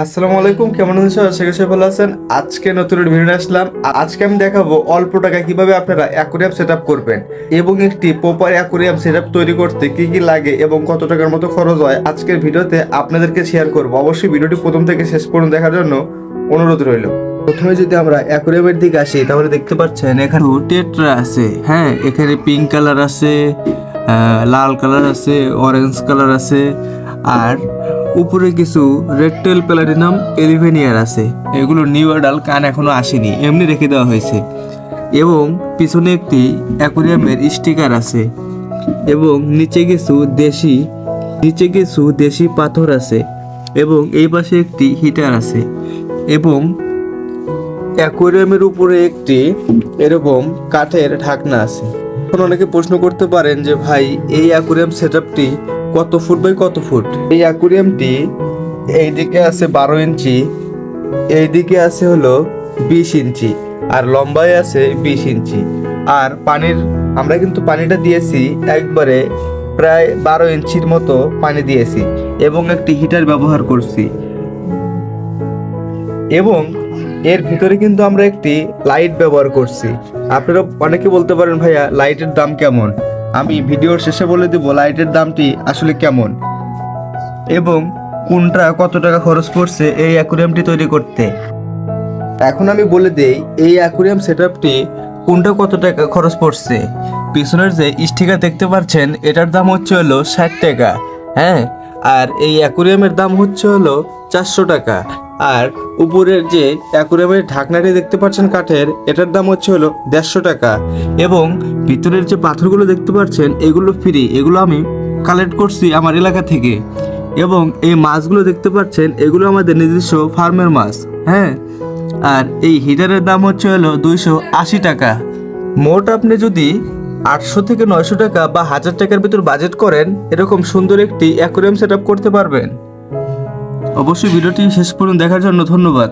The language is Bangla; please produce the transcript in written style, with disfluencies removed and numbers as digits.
আসসালামু আলাইকুম, কেমন আছেন সবাই? আশা করি সবাই ভালো আছেন। আজকে নতুন একটা ভিডিও নিয়ে আসলাম। আজকে আমি দেখাবো অল্প টাকায় কিভাবে আপনারা অ্যাকুরিয়াম সেটআপ করবেন এবং একটি প্রপার অ্যাকুরিয়াম সেটআপ তৈরি করতে কি কি লাগে এবং কত টাকার মতো খরচ হয় আজকের ভিডিওতে আপনাদেরকে শেয়ার করব। অবশ্যই ভিডিওটি প্রথম থেকে শেষ পর্যন্ত দেখার জন্য অনুরোধ রইল। প্রথমে যদি আমরা অ্যাকুরিয়ামের দিকে আসি তাহলে দেখতে পাচ্ছেন এখানে টেট্রা আছে। হ্যাঁ, এখানে পিঙ্ক কালার আছে, লাল কালার আছে, অরেঞ্জ কালার আছে, আর উপরে কিছু রেডটেল প্ল্যাটিনাম এলিভেনিয়ার আছে। এগুলো নিউ অ্যাডাল কান এখনো আসেনি, এমনি রেখে দেওয়া হয়েছে। এবং পিছনে একটি অ্যাকুরিয়ামের স্টিকার আছে এবং নিচে কিছু দেশি পাথর আছে এবং এই পাশে একটি হিটার আছে এবং অ্যাকুরিয়ামের উপরে একটি এরকম কাঠের ঢাকনা আছে। এখন অনেকে প্রশ্ন করতে পারেন যে ভাই, এই অ্যাকুরিয়াম সেটআপটি কত ফুট বাই কত ফুট? এই অ্যাকুরিয়ামটি এইদিকে আছে 12 ইঞ্চি, এইদিকে আছে হলো 20 ইঞ্চি, আর লম্বায় আছে 20 ইঞ্চি। আর আমরা কিন্তু পানিটা দিয়েছি একবারে প্রায় 12 ইঞ্চির মতো পানি দিয়েছি এবং একটি হিটার ব্যবহার করছি। এবং এর ভিতরে কিন্তু আমরা একটি লাইট ব্যবহার করছি। আপনারা অনেকে বলতে পারেন ভাইয়া, লাইটের দাম কেমন? আমি ভিডিওর শেষে বলে দেব লাইটের দামটি আসলে কেমন এবং কোনটা কত টাকা খরচ পড়ছে এই অ্যাকুরিয়ামটি তৈরি করতে। এখন আমি বলে দেই এই অ্যাকুরিয়াম সেটআপটি কোনটা কত টাকা খরচ পড়ছে। পিছনের যে স্টিকার দেখতে পাচ্ছেন এটার দাম হচ্ছে হলো 60 টাকা। হ্যাঁ, আর এই অ্যাকুরিয়ামের দাম হচ্ছে হলো 400 টাকা। আর উপরের যে অ্যাকুরিয়ামের ঢাকনাটি দেখতে পাচ্ছেন কাঠের, এটার দাম হচ্ছে হলো 150 টাকা। এবং ভিতরের যে পাথরগুলো দেখতে পাচ্ছেন এগুলো ফ্রি, এগুলো আমি কালেক্ট করছি আমার এলাকা থেকে। এবং এই মাছগুলো দেখতে পাচ্ছেন এগুলো আমাদের নিজস্ব ফার্মের মাছ। হ্যাঁ, আর এই হিটারের দাম হচ্ছে হলো 280 টাকা। মোট আপনি যদি 800 থেকে 900 টাকা বা 1000 টাকার ভিতর বাজেট করেন, এরকম সুন্দর একটি অ্যাকুরিয়াম সেটআপ করতে পারবেন। অবশ্যই ভিডিওটি শেষ পর্যন্ত দেখার জন্য ধন্যবাদ।